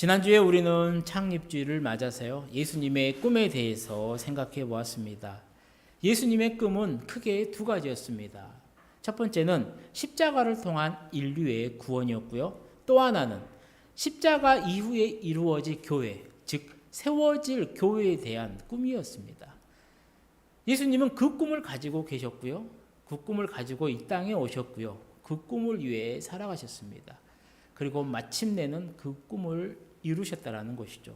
지난주에 우리는 창립주의를 맞아서요, 예수님의 꿈에 대해서 생각해 보았습니다. 예수님의 꿈은 크게 두 가지였습니다. 첫 번째는 십자가를 통한 인류의 구원이었고요. 또 하나는 십자가 이후에 이루어질 교회, 즉 세워질 교회에 대한 꿈이었습니다. 예수님은 그 꿈을 가지고 계셨고요. 그 꿈을 가지고 이 땅에 오셨고요. 그 꿈을 위해 살아가셨습니다. 그리고 마침내는 그 꿈을 이루셨다라는 것이죠.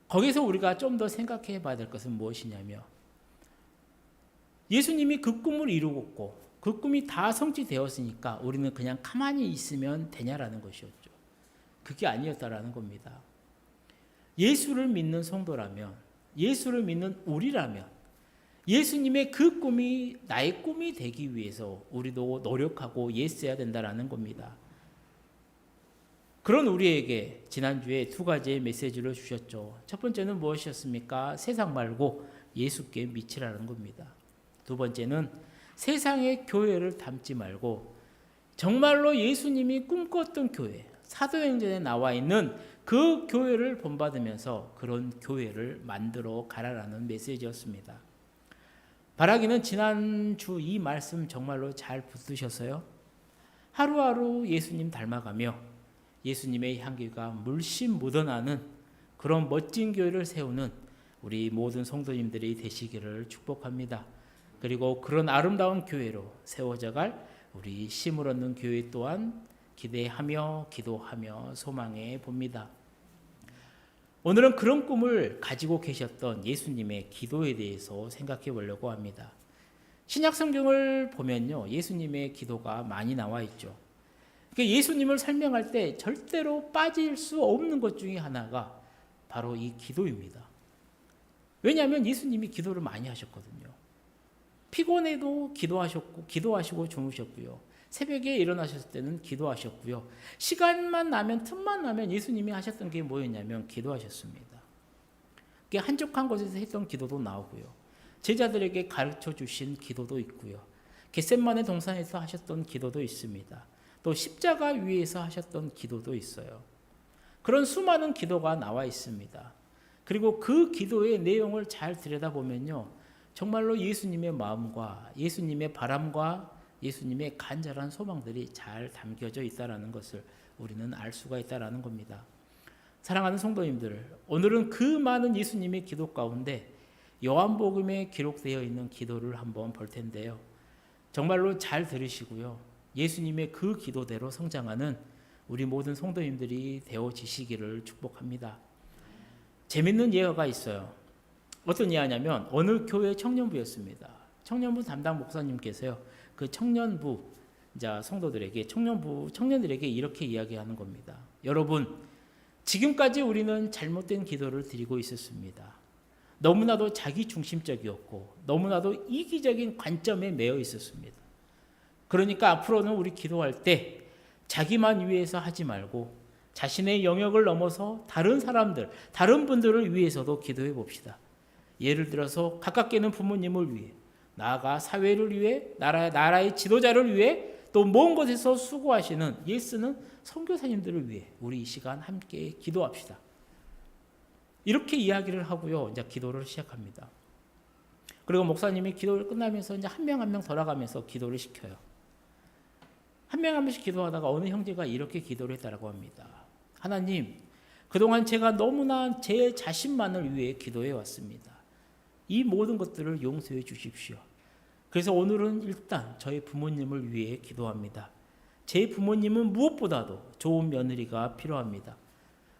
거기서 우리가 좀 더 생각해 봐야 될 것은 무엇이냐면, 예수님이 그 꿈을 이루었고 그 꿈이 다 성취되었으니까 우리는 그냥 가만히 있으면 되냐라는 것이었죠. 그게 아니었다라는 겁니다. 예수를 믿는 성도라면, 예수를 믿는 우리라면 예수님의 그 꿈이 나의 꿈이 되기 위해서 우리도 노력하고 애써야 된다라는 겁니다. 그런 우리에게 지난주에 두 가지의 메시지를 주셨죠. 첫 번째는 무엇이었습니까? 세상 말고 예수께 미치라는 겁니다. 두 번째는 세상의 교회를 닮지 말고 정말로 예수님이 꿈꿨던 교회, 사도행전에 나와 있는 그 교회를 본받으면서 그런 교회를 만들어 가라라는 메시지였습니다. 바라기는 지난주 이 말씀 정말로 잘 붙드셔서요, 하루하루 예수님 닮아가며 예수님의 향기가 물씬 묻어나는 그런 멋진 교회를 세우는 우리 모든 성도님들이 되시기를 축복합니다. 그리고 그런 아름다운 교회로 세워져갈 우리 힘을 얻는 교회 또한 기대하며 기도하며 소망해 봅니다. 오늘은 그런 꿈을 가지고 계셨던 예수님의 기도에 대해서 생각해 보려고 합니다. 신약 성경을 보면요, 예수님의 기도가 많이 나와 있죠. 그러니까 예수님을 설명할 때 절대로 빠질 수 없는 것 중에 하나가 바로 이 기도입니다. 왜냐하면 예수님이 기도를 많이 하셨거든요. 피곤해도 기도하시고 주무셨고요. 새벽에 일어나셨을 때는 기도하셨고요. 시간만 나면, 틈만 나면 예수님이 하셨던 게 뭐였냐면 기도하셨습니다. 그게 한적한 곳에서 했던 기도도 나오고요. 제자들에게 가르쳐 주신 기도도 있고요. 겟세마네 동산에서 하셨던 기도도 있습니다. 또 십자가 위에서 하셨던 기도도 있어요. 그런 수많은 기도가 나와 있습니다. 그리고 그 기도의 내용을 잘 들여다보면요, 정말로 예수님의 마음과 예수님의 바람과 예수님의 간절한 소망들이 잘 담겨져 있다는 것을 우리는 알 수가 있다는 겁니다. 사랑하는 성도님들, 오늘은 그 많은 예수님의 기도 가운데 요한복음에 기록되어 있는 기도를 한번 볼 텐데요. 정말로 잘 들으시고요, 예수님의 그 기도대로 성장하는 우리 모든 성도님들이 되어지시기를 축복합니다. 재밌는 예화가 있어요. 어떤 예화냐면 어느 교회 청년부였습니다. 청년부 담당 목사님께서요, 그 청년부 성도들에게, 청년들에게 이렇게 이야기하는 겁니다. 여러분, 지금까지 우리는 잘못된 기도를 드리고 있었습니다. 너무나도 자기 중심적이었고 너무나도 이기적인 관점에 매여 있었습니다. 그러니까 앞으로는 우리 기도할 때 자기만 위해서 하지 말고 자신의 영역을 넘어서 다른 사람들, 다른 분들을 위해서도 기도해 봅시다. 예를 들어서 가깝게는 부모님을 위해, 나아가 사회를 위해, 나라의 지도자를 위해, 또 먼 곳에서 수고하시는 예쓰는 선교사님들을 위해 우리 이 시간 함께 기도합시다. 이렇게 이야기를 하고요, 이제 기도를 시작합니다. 그리고 목사님이 기도를 끝나면서 이제 한 명 한 명 돌아가면서 기도를 시켜요. 한 명 한 명씩 기도하다가 어느 형제가 이렇게 기도를 했다고 합니다. 하나님, 그동안 제가 너무나 제 자신만을 위해 기도해 왔습니다. 이 모든 것들을 용서해 주십시오. 그래서 오늘은 일단 저희 부모님을 위해 기도합니다. 제 부모님은 무엇보다도 좋은 며느리가 필요합니다.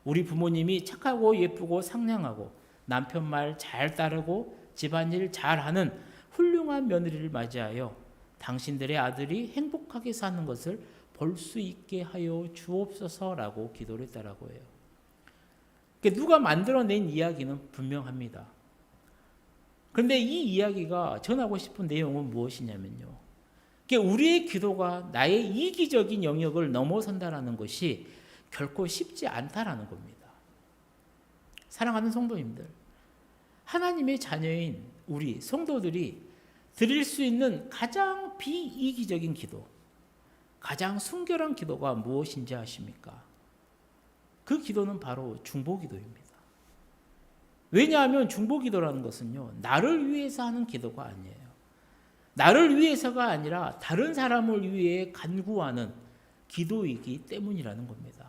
우리 부모님이 착하고 예쁘고 상냥하고 남편 말 잘 따르고 집안일 잘하는 훌륭한 며느리를 맞이하여 당신들의 아들이 행복하게 사는 것을 볼 수 있게 하여 주옵소서라고 기도를 했다라고 해요. 누가 만들어낸 이야기는 분명합니다. 그런데 이 이야기가 전하고 싶은 내용은 무엇이냐면요, 우리의 기도가 나의 이기적인 영역을 넘어선다라는 것이 결코 쉽지 않다라는 겁니다. 사랑하는 성도님들, 하나님의 자녀인 우리 성도들이 드릴 수 있는 가장 비이기적인 기도, 가장 순결한 기도가 무엇인지 아십니까? 그 기도는 바로 중보기도입니다. 왜냐하면 중보기도라는 것은요, 나를 위해서 하는 기도가 아니에요. 나를 위해서가 아니라 다른 사람을 위해 간구하는 기도이기 때문이라는 겁니다.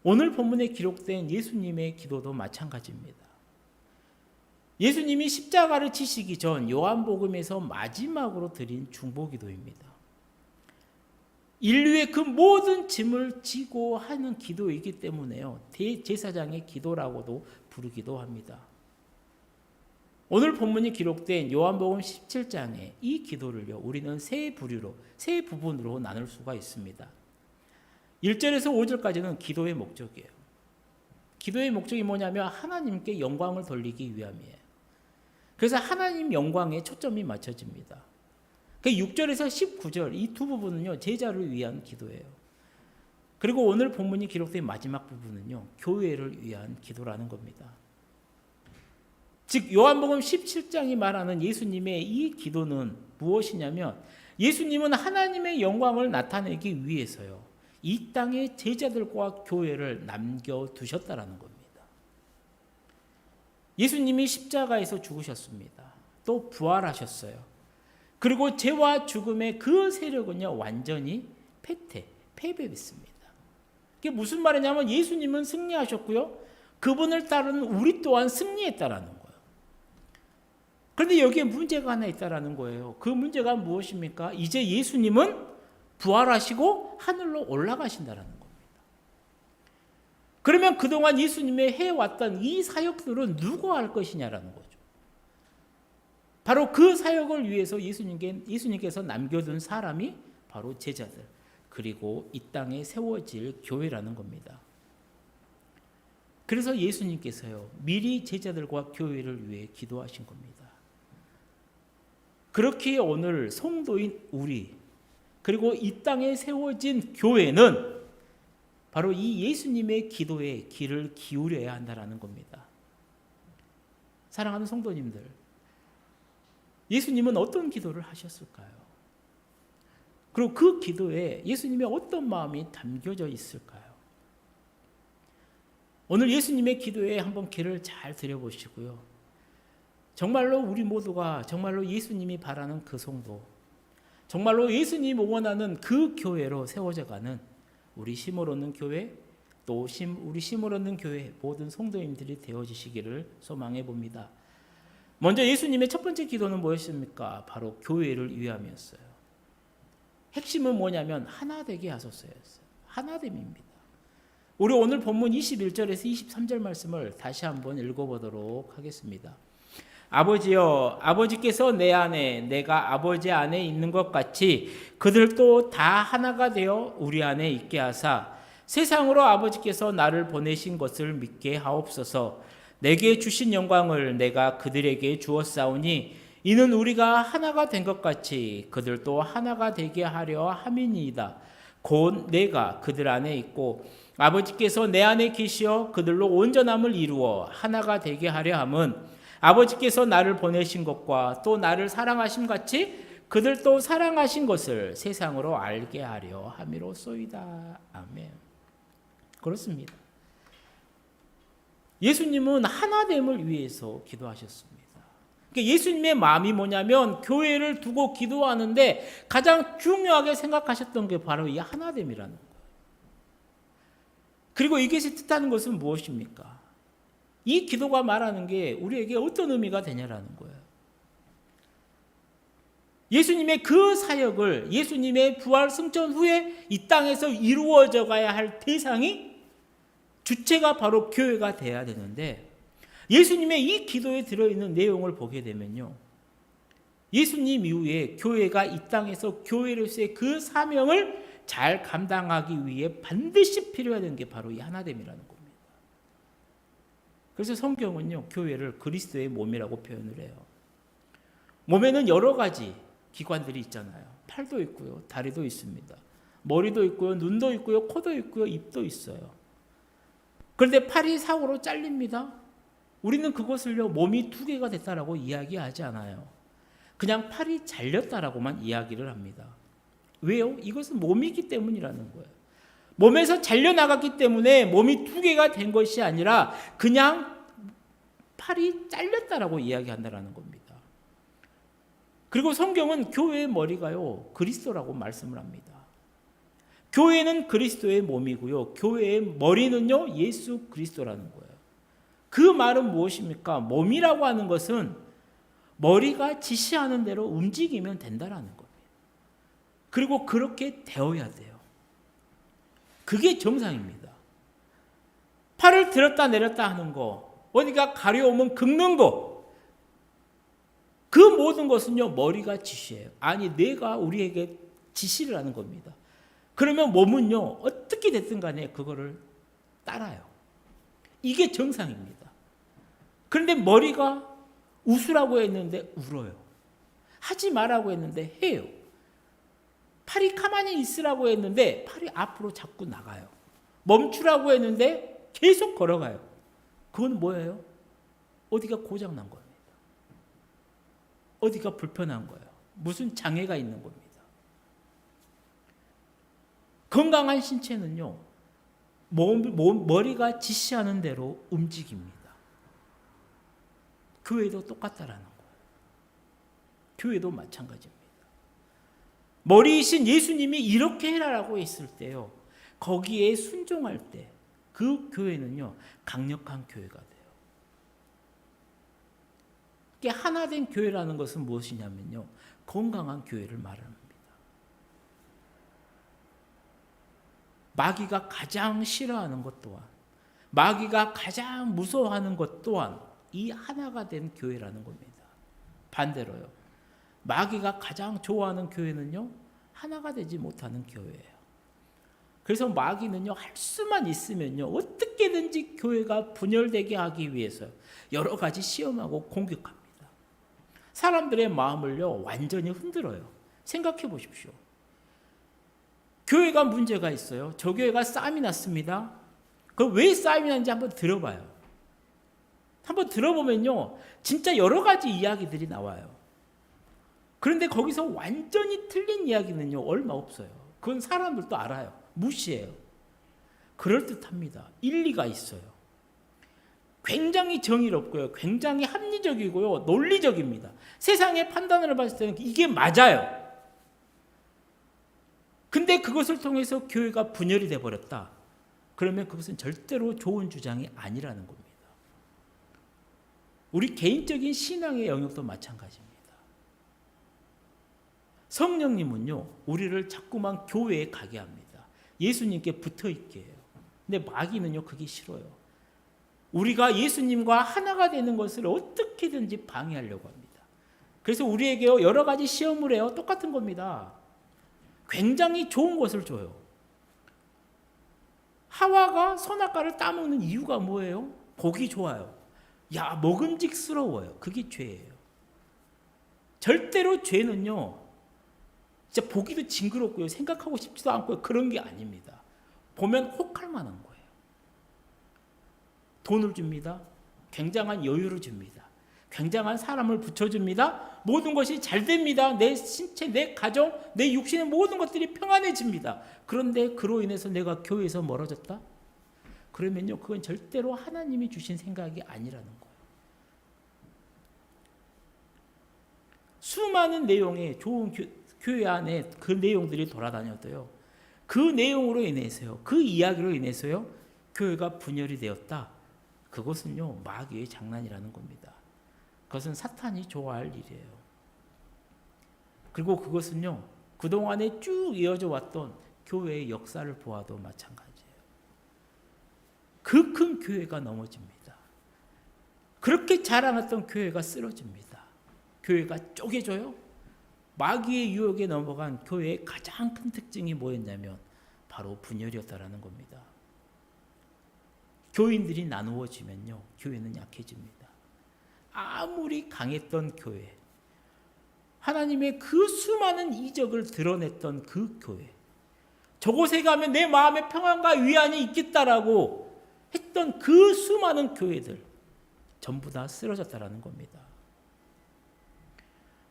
오늘 본문에 기록된 예수님의 기도도 마찬가지입니다. 예수님이 십자가를 지시기 전 요한복음에서 마지막으로 드린 중보기도입니다. 인류의 그 모든 짐을 지고 하는 기도이기 때문에요, 대제사장의 기도라고도 부르기도 합니다. 오늘 본문이 기록된 요한복음 17장에 이 기도를요, 우리는 세 부류로, 세 부분으로 나눌 수가 있습니다. 1절에서 5절까지는 기도의 목적이에요. 기도의 목적이 뭐냐면 하나님께 영광을 돌리기 위함이에요. 그래서 하나님 영광에 초점이 맞춰집니다. 6절에서 19절 이 두 부분은요, 제자를 위한 기도예요. 그리고 오늘 본문이 기록된 마지막 부분은요, 교회를 위한 기도라는 겁니다. 즉 요한복음 17장이 말하는 예수님의 이 기도는 무엇이냐면, 예수님은 하나님의 영광을 나타내기 위해서요, 이 땅에 제자들과 교회를 남겨두셨다라는 겁니다. 예수님이 십자가에서 죽으셨습니다. 또 부활하셨어요. 그리고 죄와 죽음의 그 세력은요, 완전히 패배했습니다. 이게 무슨 말이냐면 예수님은 승리하셨고요, 그분을 따르는 우리 또한 승리했다라는 거예요. 그런데 여기에 문제가 하나 있다라는 거예요. 그 문제가 무엇입니까? 이제 예수님은 부활하시고 하늘로 올라가신다라는 겁니다. 그러면 그동안 예수님의 해왔던 이 사역들은 누가 할 것이냐라는 거죠. 바로 그 사역을 위해서 예수님께서 남겨둔 사람이 바로 제자들, 그리고 이 땅에 세워질 교회라는 겁니다. 그래서 예수님께서요, 미리 제자들과 교회를 위해 기도하신 겁니다. 그렇기에 오늘 성도인 우리, 그리고 이 땅에 세워진 교회는 바로 이 예수님의 기도에 귀를 기울여야 한다는 겁니다. 사랑하는 성도님들, 예수님은 어떤 기도를 하셨을까요? 그리고 그 기도에 예수님의 어떤 마음이 담겨져 있을까요? 오늘 예수님의 기도에 한번 귀를 잘 들여보시고요, 정말로 우리 모두가 정말로 예수님이 바라는 그 성도, 정말로 예수님이 원하는 그 교회로 세워져가는 우리 심을 얻는 교회, 또 우리 심을 얻는 교회 모든 성도님들이 되어지시기를 소망해 봅니다. 먼저 예수님의 첫 번째 기도는 무엇입니까? 바로 교회를 위함이었어요. 핵심은 뭐냐면 하나 되게 하소서였어요. 하나됨입니다. 우리 오늘 본문 21절에서 23절 말씀을 다시 한번 읽어보도록 하겠습니다. 아버지여, 아버지께서 내 안에, 내가 아버지 안에 있는 것 같이 그들도 다 하나가 되어 우리 안에 있게 하사 세상으로 아버지께서 나를 보내신 것을 믿게 하옵소서. 내게 주신 영광을 내가 그들에게 주었사오니 이는 우리가 하나가 된 것 같이 그들도 하나가 되게 하려 함이니이다. 곧 내가 그들 안에 있고 아버지께서 내 안에 계시어 그들로 온전함을 이루어 하나가 되게 하려 함은 아버지께서 나를 보내신 것과 또 나를 사랑하심 같이 그들도 사랑하신 것을 세상으로 알게 하려 함이로소이다. 아멘. 그렇습니다. 예수님은 하나됨을 위해서 기도하셨습니다. 그러니까 예수님의 마음이 뭐냐면 교회를 두고 기도하는데 가장 중요하게 생각하셨던 게 바로 이 하나됨이라는 거예요. 그리고 이것이 뜻하는 것은 무엇입니까? 이 기도가 말하는 게 우리에게 어떤 의미가 되냐라는 거예요. 예수님의 그 사역을 예수님의 부활 승천 후에 이 땅에서 이루어져 가야 할 대상이 주체가 바로 교회가 돼야 되는데, 예수님의 이 기도에 들어있는 내용을 보게 되면요, 예수님 이후에 교회가 이 땅에서 교회로서의 그 사명을 잘 감당하기 위해 반드시 필요한 게 바로 이 하나됨이라는 겁니다. 그래서 성경은요, 교회를 그리스도의 몸이라고 표현을 해요. 몸에는 여러 가지 기관들이 있잖아요. 팔도 있고요, 다리도 있습니다. 머리도 있고요, 눈도 있고요, 코도 있고요, 입도 있어요. 그런데 팔이 사고로 잘립니다. 우리는 그것을요, 몸이 두 개가 됐다라고 이야기하지 않아요. 그냥 팔이 잘렸다라고만 이야기를 합니다. 왜요? 이것은 몸이기 때문이라는 거예요. 몸에서 잘려나갔기 때문에 몸이 두 개가 된 것이 아니라 그냥 팔이 잘렸다라고 이야기한다라는 겁니다. 그리고 성경은 교회의 머리가요, 그리스도라고 말씀을 합니다. 교회는 그리스도의 몸이고요, 교회의 머리는요, 예수 그리스도라는 거예요. 그 말은 무엇입니까? 몸이라고 하는 것은 머리가 지시하는 대로 움직이면 된다라는 겁니다. 그리고 그렇게 되어야 돼요. 그게 정상입니다. 팔을 들었다 내렸다 하는 거, 어디가 가려우면 긁는 거, 그 모든 것은요, 머리가 지시해요. 아니, 내가 우리에게 지시를 하는 겁니다. 그러면 몸은요, 어떻게 됐든 간에 그거를 따라요. 이게 정상입니다. 그런데 머리가 웃으라고 했는데 울어요. 하지 말라고 했는데 해요. 팔이 가만히 있으라고 했는데 팔이 앞으로 자꾸 나가요. 멈추라고 했는데 계속 걸어가요. 그건 뭐예요? 어디가 고장난 겁니다. 어디가 불편한 거예요. 무슨 장애가 있는 겁니다. 건강한 신체는요, 머리가 지시하는 대로 움직입니다. 교회도 똑같다라는 거예요. 교회도 마찬가지입니다. 머리이신 예수님이 이렇게 해라라고 했을 때요, 거기에 순종할 때 그 교회는요, 강력한 교회가 돼요. 이게 하나된 교회라는 것은 무엇이냐면요, 건강한 교회를 말합니다. 마귀가 가장 싫어하는 것 또한, 마귀가 가장 무서워하는 것 또한 이 하나가 된 교회라는 겁니다. 반대로요, 마귀가 가장 좋아하는 교회는요, 하나가 되지 못하는 교회예요. 그래서 마귀는요, 할 수만 있으면요, 어떻게든지 교회가 분열되게 하기 위해서 여러 가지 시험하고 공격합니다. 사람들의 마음을요, 완전히 흔들어요. 생각해 보십시오. 교회가 문제가 있어요. 저 교회가 싸움이 났습니다. 그럼 왜 싸움이 났는지 한번 들어봐요. 한번 들어보면요, 진짜 여러 가지 이야기들이 나와요. 그런데 거기서 완전히 틀린 이야기는요, 얼마 없어요. 그건 사람들도 알아요. 무시해요. 그럴듯합니다. 일리가 있어요. 굉장히 정의롭고요, 굉장히 합리적이고요, 논리적입니다. 세상의 판단을 봤을 때는 이게 맞아요. 근데 그것을 통해서 교회가 분열이 되어버렸다. 그러면 그것은 절대로 좋은 주장이 아니라는 겁니다. 우리 개인적인 신앙의 영역도 마찬가지입니다. 성령님은요, 우리를 자꾸만 교회에 가게 합니다. 예수님께 붙어 있게 해요. 근데 마귀는요, 그게 싫어요. 우리가 예수님과 하나가 되는 것을 어떻게든지 방해하려고 합니다. 그래서 우리에게 여러 가지 시험을 해요. 똑같은 겁니다. 굉장히 좋은 것을 줘요. 하와가 선악과를 따먹는 이유가 뭐예요? 보기 좋아요. 야, 먹음직스러워요. 그게 죄예요. 절대로 죄는요, 진짜 보기도 징그럽고요, 생각하고 싶지도 않고요, 그런 게 아닙니다. 보면 혹할 만한 거예요. 돈을 줍니다. 굉장한 여유를 줍니다. 굉장한 사람을 붙여줍니다. 모든 것이 잘 됩니다. 내 신체, 내 가정, 내 육신의 모든 것들이 평안해집니다. 그런데 그로 인해서 내가 교회에서 멀어졌다? 그러면요, 그건 절대로 하나님이 주신 생각이 아니라는 거예요. 수많은 내용의 좋은 교회 안에 그 내용들이 돌아다녀도요, 그 내용으로 인해서요, 그 이야기로 인해서요, 교회가 분열이 되었다. 그것은요, 마귀의 장난이라는 겁니다. 그것은 사탄이 좋아할 일이에요. 그리고 그것은요, 그동안에 쭉 이어져 왔던 교회의 역사를 보아도 마찬가지예요. 그 큰 교회가 넘어집니다. 그렇게 자라났던 교회가 쓰러집니다. 교회가 쪼개져요. 마귀의 유혹에 넘어간 교회의 가장 큰 특징이 뭐였냐면 바로 분열이었다라는 겁니다. 교인들이 나누어지면요, 교회는 약해집니다. 아무리 강했던 교회, 하나님의 그 수많은 이적을 드러냈던 그 교회, 저곳에 가면 내 마음의 평안과 위안이 있겠다라고 했던 그 수많은 교회들 전부 다 쓰러졌다라는 겁니다.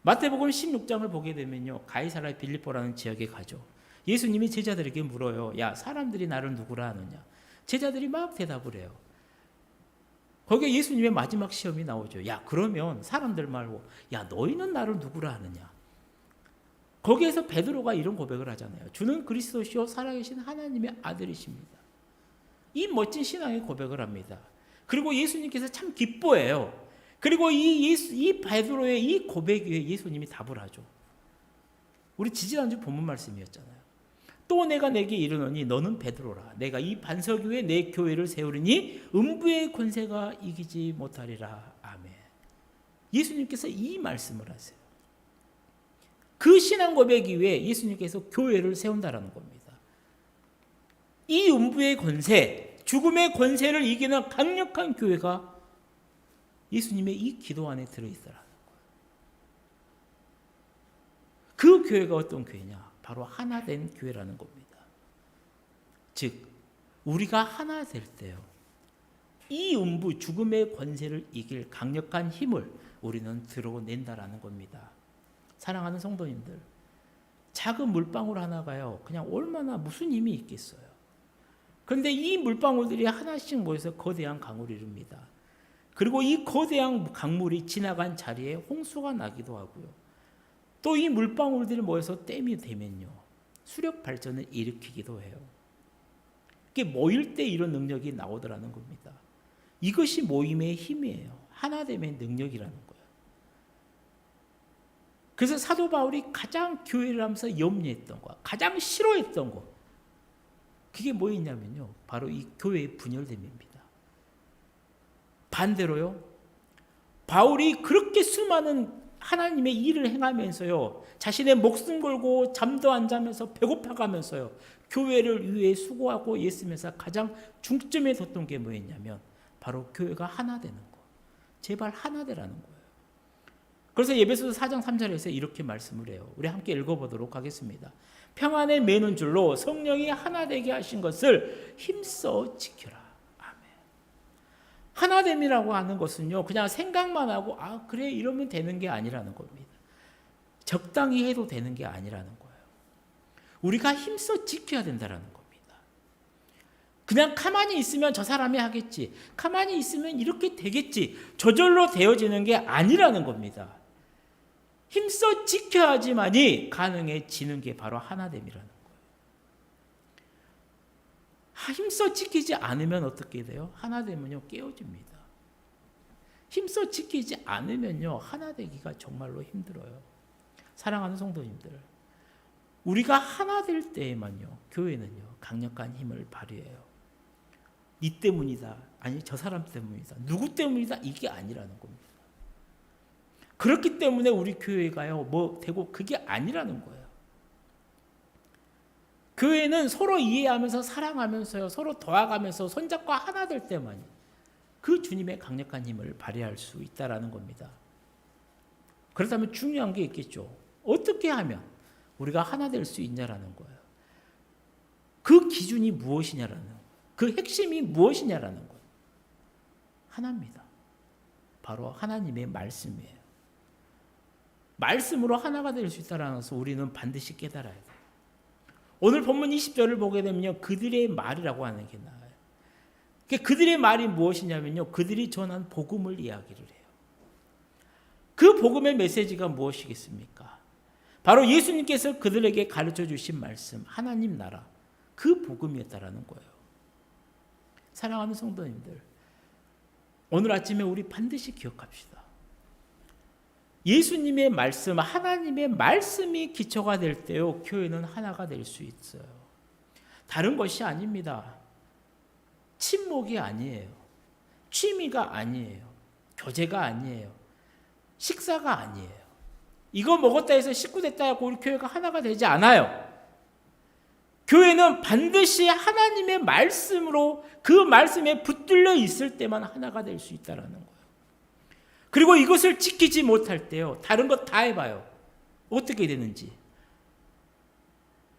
마태복음 16장을 보게 되면요, 가이사랴 빌립보라는 지역에 가죠. 예수님이 제자들에게 물어요. 야, 사람들이 나를 누구라 하느냐? 제자들이 막 대답을 해요. 거기에 예수님의 마지막 시험이 나오죠. 야, 그러면 사람들 말고, 야, 너희는 나를 누구라 하느냐? 거기에서 베드로가 이런 고백을 하잖아요. 주는 그리스도시요 살아계신 하나님의 아들이십니다. 이 멋진 신앙의 고백을 합니다. 그리고 예수님께서 참 기뻐해요. 그리고 이 베드로의 이 고백 위에 예수님이 답을 하죠. 우리 지지난주 본문 말씀이었잖아요. 또 내가 내게 이르노니 너는 베드로라. 내가 이 반석 위에 내 교회를 세우리니 음부의 권세가 이기지 못하리라. 아멘. 예수님께서 이 말씀을 하세요. 그 신앙 고백 위에 예수님께서 교회를 세운다라는 겁니다. 이 음부의 권세, 죽음의 권세를 이기는 강력한 교회가 예수님의 이 기도 안에 들어있더라는 거예요. 그 교회가 어떤 교회냐? 바로 하나 된 교회라는 겁니다. 즉, 우리가 하나 될 때요, 이 음부 죽음의 권세를 이길 강력한 힘을 우리는 드러낸다라는 겁니다. 사랑하는 성도님들, 작은 물방울 하나가요, 그냥 얼마나 무슨 힘이 있겠어요. 그런데 이 물방울들이 하나씩 모여서 거대한 강을 이룹니다. 그리고 이 거대한 강물이 지나간 자리에 홍수가 나기도 하고요. 또 이 물방울들이 모여서 댐이 되면요, 수력 발전을 일으키기도 해요. 이게 모일 때 이런 능력이 나오더라는 겁니다. 이것이 모임의 힘이에요. 하나됨의 능력이라는 거예요. 그래서 사도 바울이 가장 교회를 하면서 염려했던 거, 가장 싫어했던 거, 그게 뭐였냐면요, 바로 이 교회의 분열됨입니다. 반대로요, 바울이 그렇게 수많은 하나님의 일을 행하면서요, 자신의 목숨 걸고 잠도 안 자면서 배고파가면서요, 교회를 위해 수고하고 애쓰면서 가장 중점에 뒀던 게 뭐였냐면 바로 교회가 하나 되는 거, 제발 하나 되라는 거예요. 그래서 에베소서 4장 3절에서 이렇게 말씀을 해요. 우리 함께 읽어보도록 하겠습니다. 평안에 매는 줄로 성령이 하나 되게 하신 것을 힘써 지켜라. 아멘. 하나됨이라고 하는 것은요, 그냥 생각만 하고 아 그래 이러면 되는 게 아니라는 겁니다. 적당히 해도 되는 게 아니라는 거예요. 우리가 힘써 지켜야 된다는 겁니다. 그냥 가만히 있으면 저 사람이 하겠지, 가만히 있으면 이렇게 되겠지, 저절로 되어지는 게 아니라는 겁니다. 힘써 지켜야지만이 가능해지는 게 바로 하나됨이라는 거예요. 힘써 지키지 않으면 어떻게 돼요? 하나됨은요, 깨어집니다. 힘써 지키지 않으면요, 하나되기가 정말로 힘들어요. 사랑하는 성도님들, 우리가 하나 될 때에만요, 교회는요, 강력한 힘을 발휘해요. 니 때문이다, 아니 저 사람 때문이다, 누구 때문이다, 이게 아니라는 겁니다. 그렇기 때문에 우리 교회가요, 뭐 되고 그게 아니라는 거예요. 교회는 서로 이해하면서 사랑하면서요, 서로 도와가면서 손잡고 하나 될 때만이 그 주님의 강력한 힘을 발휘할 수 있다라는 겁니다. 그렇다면 중요한 게 있겠죠. 어떻게 하면 우리가 하나 될 수 있냐라는 거예요. 그 기준이 무엇이냐라는 거예요. 그 핵심이 무엇이냐라는 거예요. 하나입니다. 바로 하나님의 말씀이에요. 말씀으로 하나가 될 수 있다는 것을 우리는 반드시 깨달아야 돼요. 오늘 본문 20절을 보게 되면요, 그들의 말이라고 하는 게 나와요. 그들의 말이 무엇이냐면요, 그들이 전한 복음을 이야기를 해요. 그 복음의 메시지가 무엇이겠습니까? 바로 예수님께서 그들에게 가르쳐 주신 말씀, 하나님 나라, 그 복음이었다라는 거예요. 사랑하는 성도님들, 오늘 아침에 우리 반드시 기억합시다. 예수님의 말씀, 하나님의 말씀이 기초가 될 때요, 교회는 하나가 될 수 있어요. 다른 것이 아닙니다. 친목이 아니에요. 취미가 아니에요. 교제가 아니에요. 식사가 아니에요. 이거 먹었다 해서 식구 됐다 하고 우리 교회가 하나가 되지 않아요. 교회는 반드시 하나님의 말씀으로 그 말씀에 붙들려 있을 때만 하나가 될 수 있다는 거예요. 그리고 이것을 지키지 못할 때요, 다른 것 다 해봐요. 어떻게 되는지.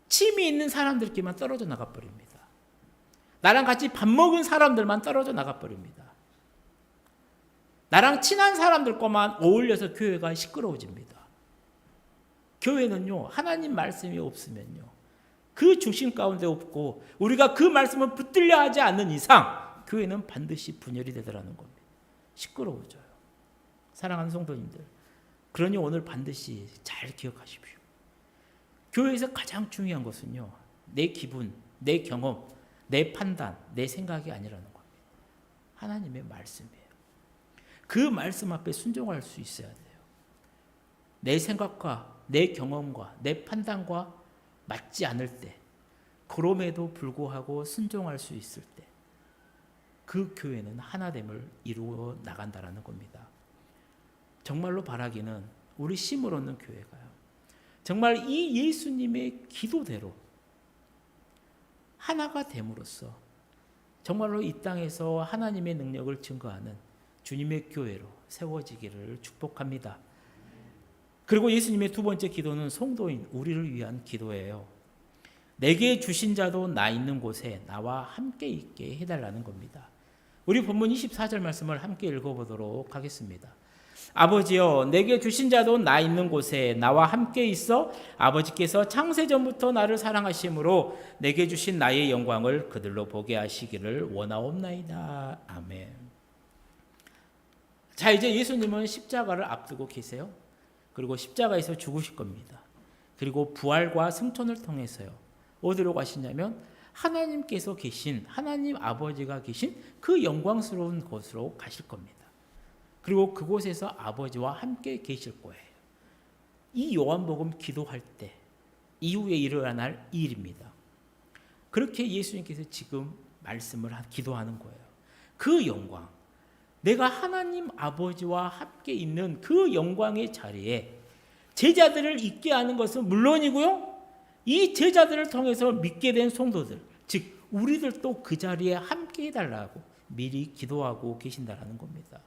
취미 있는 사람들끼리만 떨어져 나가버립니다. 나랑 같이 밥 먹은 사람들만 떨어져 나가버립니다. 나랑 친한 사람들과만 어울려서 교회가 시끄러워집니다. 교회는요, 하나님 말씀이 없으면요, 그 중심 가운데 없고 우리가 그 말씀을 붙들려 하지 않는 이상 교회는 반드시 분열이 되더라는 겁니다. 시끄러워져요. 사랑하는 성도님들, 그러니 오늘 반드시 잘 기억하십시오. 교회에서 가장 중요한 것은요, 내 기분, 내 경험, 내 판단, 내 생각이 아니라는 겁니다. 하나님의 말씀이에요. 그 말씀 앞에 순종할 수 있어야 돼요. 내 생각과 내 경험과 내 판단과 맞지 않을 때, 그럼에도 불구하고 순종할 수 있을 때, 그 교회는 하나됨을 이루어 나간다라는 겁니다. 정말로 바라기는 우리 심을 얻는 교회가요, 정말 이 예수님의 기도대로 하나가 됨으로써 정말로 이 땅에서 하나님의 능력을 증거하는 주님의 교회로 세워지기를 축복합니다. 그리고 예수님의 두 번째 기도는 성도인 우리를 위한 기도예요. 내게 주신 자도 나 있는 곳에 나와 함께 있게 해달라는 겁니다. 우리 본문 24절 말씀을 함께 읽어보도록 하겠습니다. 아버지여, 내게 주신 자도 나 있는 곳에 나와 함께 있어 아버지께서 창세전부터 나를 사랑하심으로 내게 주신 나의 영광을 그들로 보게 하시기를 원하옵나이다. 아멘. 자, 이제 예수님은 십자가를 앞두고 계세요. 그리고 십자가에서 죽으실 겁니다. 그리고 부활과 승천을 통해서요, 어디로 가시냐면 하나님께서 계신, 하나님 아버지가 계신 그 영광스러운 곳으로 가실 겁니다. 그리고 그곳에서 아버지와 함께 계실 거예요. 이 요한복음 기도할 때 이후에 일어날 일입니다. 그렇게 예수님께서 지금 말씀을 기도하는 거예요. 그 영광, 내가 하나님 아버지와 함께 있는 그 영광의 자리에 제자들을 있게 하는 것은 물론이고요, 이 제자들을 통해서 믿게 된 성도들, 즉 우리들도 그 자리에 함께 해달라고 미리 기도하고 계신다라는 겁니다.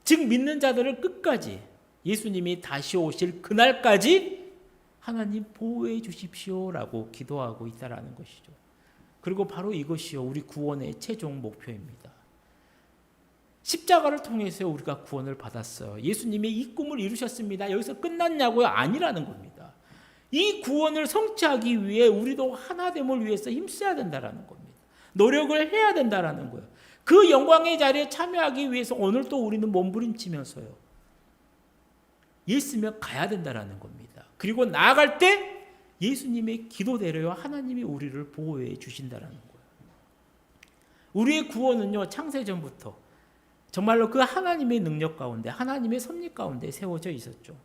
즉 믿는 자들을 끝까지 예수님이 다시 오실 그날까지 하나님 보호해 주십시오라고 기도하고 있다라는 것이죠. 그리고 바로 이것이요, 우리 구원의 최종 목표입니다. 십자가를 통해서 우리가 구원을 받았어요. 예수님이 이 꿈을 이루셨습니다. 여기서 끝났냐고요? 아니라는 겁니다. 이 구원을 성취하기 위해 우리도 하나됨을 위해서 힘써야 된다라는 겁니다. 노력을 해야 된다라는 거예요. 그 영광의 자리에 참여하기 위해서 오늘 또 우리는 몸부림치면서요, 예수님을 가야 된다라는 겁니다. 그리고 나아갈 때 예수님의 기도대로요, 하나님이 우리를 보호해 주신다라는 거예요. 우리의 구원은요, 창세전부터 정말로 그 하나님의 능력 가운데, 하나님의 섭리 가운데 세워져 있었죠.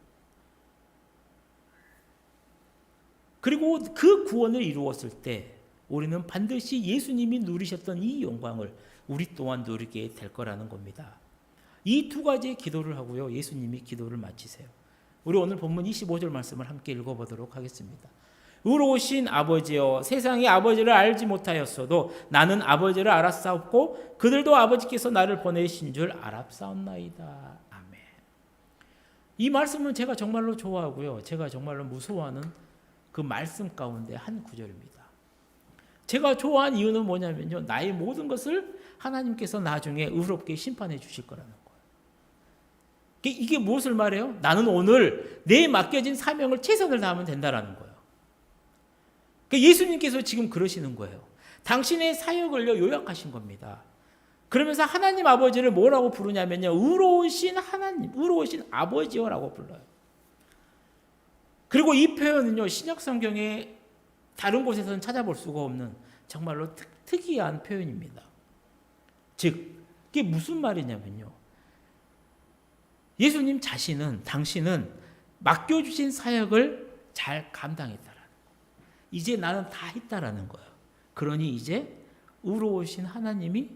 그리고 그 구원을 이루었을 때 우리는 반드시 예수님이 누리셨던 이 영광을 우리 또한 누리게 될 거라는 겁니다. 이 두 가지의 기도를 하고요, 예수님이 기도를 마치세요. 우리 오늘 본문 25절 말씀을 함께 읽어보도록 하겠습니다. 의로우신 아버지여, 세상이 아버지를 알지 못하였어도 나는 아버지를 알았사옵고 그들도 아버지께서 나를 보내신 줄 알았사옵나이다. 아멘. 이 말씀은 제가 정말로 좋아하고요, 제가 정말로 무서워하는 그 말씀 가운데 한 구절입니다. 제가 좋아하는 이유는 뭐냐면요, 나의 모든 것을 하나님께서 나중에 의롭게 심판해 주실 거라는 거예요. 이게 무엇을 말해요? 나는 오늘 내 맡겨진 사명을 최선을 다하면 된다라는 거예요. 예수님께서 지금 그러시는 거예요. 당신의 사역을요, 요약하신 겁니다. 그러면서 하나님 아버지를 뭐라고 부르냐면요, 의로우신 하나님, 의로우신 아버지여라고 불러요. 그리고 이 표현은요, 신약 성경에 다른 곳에서는 찾아볼 수가 없는 정말로 특이한 표현입니다. 즉, 이게 무슨 말이냐면요, 예수님 자신은, 당신은 맡겨주신 사역을 잘 감당했다라는 거예요. 이제 나는 다 했다라는 거예요. 그러니 이제 의로우신 하나님이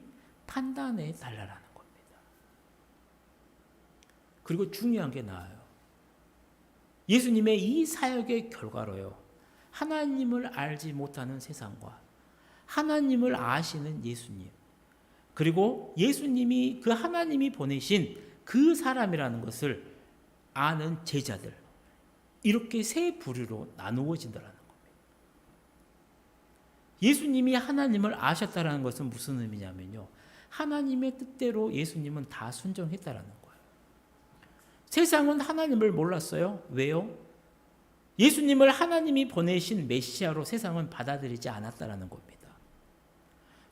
판단해 달라라는 겁니다. 그리고 중요한 게 나아요. 예수님의 이 사역의 결과로요, 하나님을 알지 못하는 세상과 하나님을 아시는 예수님, 그리고 예수님이 그 하나님이 보내신 그 사람이라는 것을 아는 제자들, 이렇게 세 부류로 나누어진다라는 겁니다. 예수님이 하나님을 아셨다라는 것은 무슨 의미냐면요, 하나님의 뜻대로 예수님은 다 순종했다라는 거예요. 세상은 하나님을 몰랐어요. 왜요? 예수님을 하나님이 보내신 메시아로 세상은 받아들이지 않았다라는 겁니다.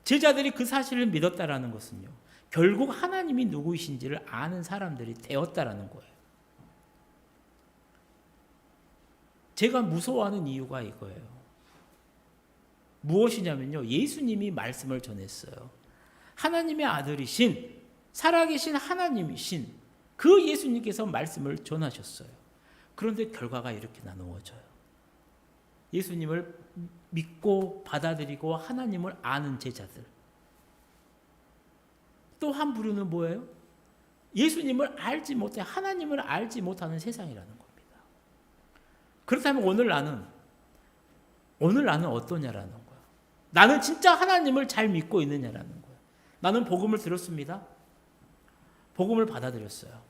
제자들이 그 사실을 믿었다라는 것은요, 결국 하나님이 누구이신지를 아는 사람들이 되었다라는 거예요. 제가 무서워하는 이유가 이거예요. 무엇이냐면요, 예수님이 말씀을 전했어요. 하나님의 아들이신, 살아계신 하나님이신 그 예수님께서 말씀을 전하셨어요. 그런데 결과가 이렇게 나누어져요. 예수님을 믿고 받아들이고 하나님을 아는 제자들. 또 한 부류는 뭐예요? 예수님을 알지 못해 하나님을 알지 못하는 세상이라는 겁니다. 그렇다면 오늘 나는 어떠냐라는 거예요. 나는 진짜 하나님을 잘 믿고 있느냐라는 거예요. 나는 복음을 들었습니다. 복음을 받아들였어요.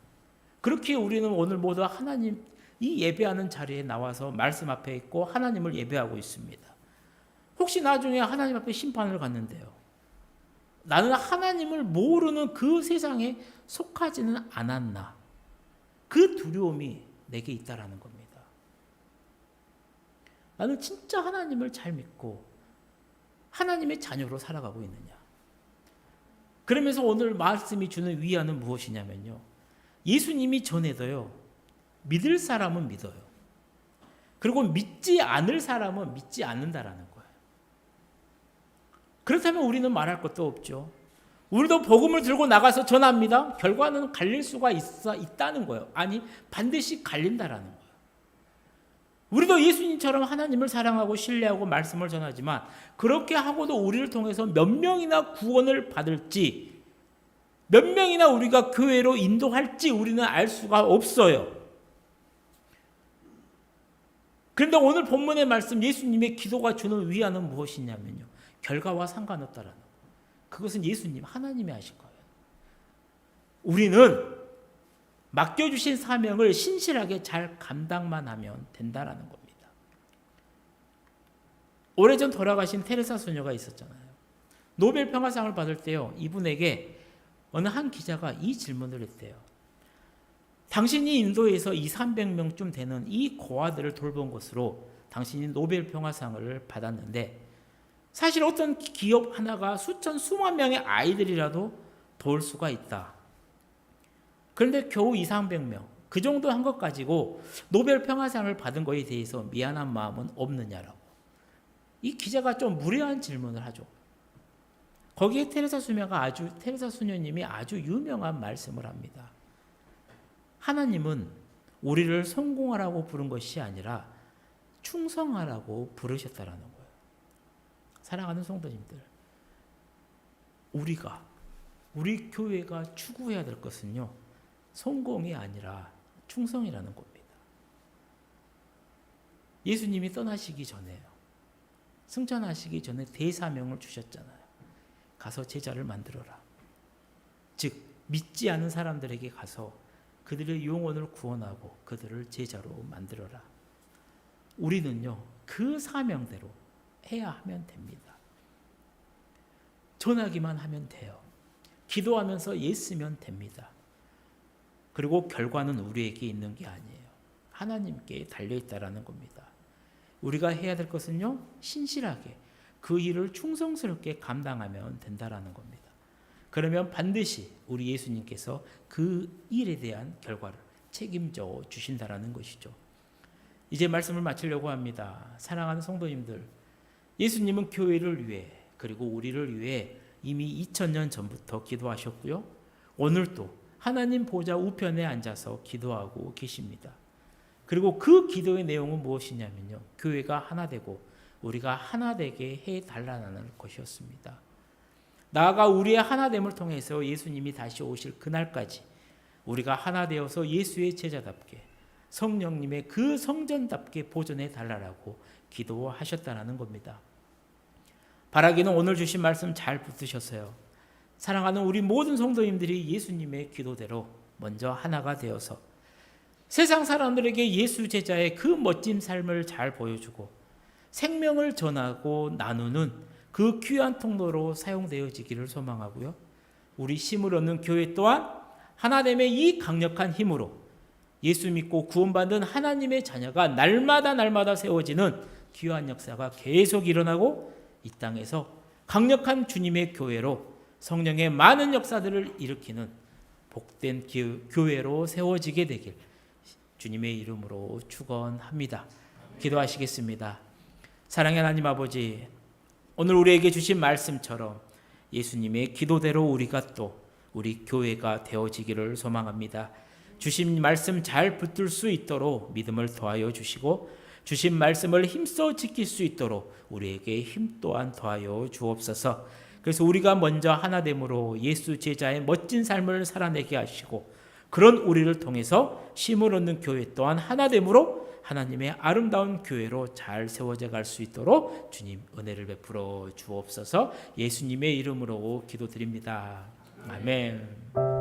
그렇게 우리는 오늘 모두 하나님 이 예배하는 자리에 나와서 말씀 앞에 있고 하나님을 예배하고 있습니다. 혹시 나중에 하나님 앞에 심판을 갔는데요, 나는 하나님을 모르는 그 세상에 속하지는 않았나, 그 두려움이 내게 있다라는 겁니다. 나는 진짜 하나님을 잘 믿고 하나님의 자녀로 살아가고 있느냐. 그러면서 오늘 말씀이 주는 위안은 무엇이냐면요, 예수님이 전해도요, 믿을 사람은 믿어요. 그리고 믿지 않을 사람은 믿지 않는다라는 거예요. 그렇다면 우리는 말할 것도 없죠. 우리도 복음을 들고 나가서 전합니다. 결과는 갈릴 수가 있다는 거예요. 아니, 반드시 갈린다라는 거예요. 우리도 예수님처럼 하나님을 사랑하고 신뢰하고 말씀을 전하지만 그렇게 하고도 우리를 통해서 몇 명이나 구원을 받을지, 몇 명이나 우리가 교회로 인도할지 우리는 알 수가 없어요. 그런데 오늘 본문의 말씀, 예수님의 기도가 주는 위안은 무엇이냐면요, 결과와 상관없다라는 거예요. 그것은 예수님, 하나님이 하신 거예요. 우리는 맡겨주신 사명을 신실하게 잘 감당만 하면 된다라는 겁니다. 오래전 돌아가신 테레사 소녀가 있었잖아요. 노벨 평화상을 받을 때요, 이분에게 어느 한 기자가 이 질문을 했대요. 당신이 인도에서 200~300명쯤 되는 이 고아들을 돌본 것으로 당신이 노벨 평화상을 받았는데, 사실 어떤 기업 하나가 수만 명의 아이들이라도 도울 수가 있다. 그런데 겨우 200~300명, 그 정도 한 것 가지고 노벨 평화상을 받은 것에 대해서 미안한 마음은 없느냐라고. 이 기자가 좀 무례한 질문을 하죠. 거기에 테레사 수녀님이 아주 유명한 말씀을 합니다. 하나님은 우리를 성공하라고 부른 것이 아니라 충성하라고 부르셨다라는 거예요. 사랑하는 성도님들, 우리 교회가 추구해야 될 것은요, 성공이 아니라 충성이라는 겁니다. 예수님이 떠나시기 전에요, 승천하시기 전에 대사명을 주셨잖아요. 가서 제자를 만들어라. 즉, 믿지 않은 사람들에게 가서 그들의 영혼을 구원하고 그들을 제자로 만들어라. 우리는요, 그 사명대로 해야 하면 됩니다. 전하기만 하면 돼요. 기도하면서 예쓰면 됩니다. 그리고 결과는 우리에게 있는 게 아니에요. 하나님께 달려있다라는 겁니다. 우리가 해야 될 것은요, 신실하게 그 일을 충성스럽게 감당하면 된다라는 겁니다. 그러면 반드시 우리 예수님께서 그 일에 대한 결과를 책임져 주신다라는 것이죠. 이제 말씀을 마치려고 합니다. 사랑하는 성도님들, 예수님은 교회를 위해, 그리고 우리를 위해 이미 2000년 전부터 기도하셨고요, 오늘도 하나님 보좌 우편에 앉아서 기도하고 계십니다. 그리고 그 기도의 내용은 무엇이냐면요, 교회가 하나 되고 우리가 하나 되게 해달라는 것이었습니다. 나아가 우리의 하나됨을 통해서 예수님이 다시 오실 그날까지 우리가 하나 되어서 예수의 제자답게 성령님의 그 성전답게 보존해 달라고 기도하셨다는 겁니다. 바라기는 오늘 주신 말씀 잘 붙드셨어요. 사랑하는 우리 모든 성도님들이 예수님의 기도대로 먼저 하나가 되어서 세상 사람들에게 예수 제자의 그 멋진 삶을 잘 보여주고 생명을 전하고 나누는 그 귀한 통로로 사용되어지기를 소망하고요, 우리 힘을 얻는 교회 또한 하나됨의 이 강력한 힘으로 예수 믿고 구원받는 하나님의 자녀가 날마다 세워지는 귀한 역사가 계속 일어나고 이 땅에서 강력한 주님의 교회로 성령의 많은 역사들을 일으키는 복된 교회로 세워지게 되길 주님의 이름으로 축원합니다. 기도하시겠습니다. 사랑의 하나님 아버지, 오늘 우리에게 주신 말씀처럼 예수님의 기도대로 우리가 또 우리 교회가 되어지기를 소망합니다. 주신 말씀 잘 붙들 수 있도록 믿음을 더하여 주시고 주신 말씀을 힘써 지킬 수 있도록 우리에게 힘 또한 더하여 주옵소서. 그래서 우리가 먼저 하나됨으로 예수 제자의 멋진 삶을 살아내게 하시고 그런 우리를 통해서 쉼을 얻는 교회 또한 하나됨으로 하나님의 아름다운 교회로 잘 세워져 갈 수 있도록 주님 은혜를 베풀어 주옵소서. 예수님의 이름으로 기도드립니다. 아멘.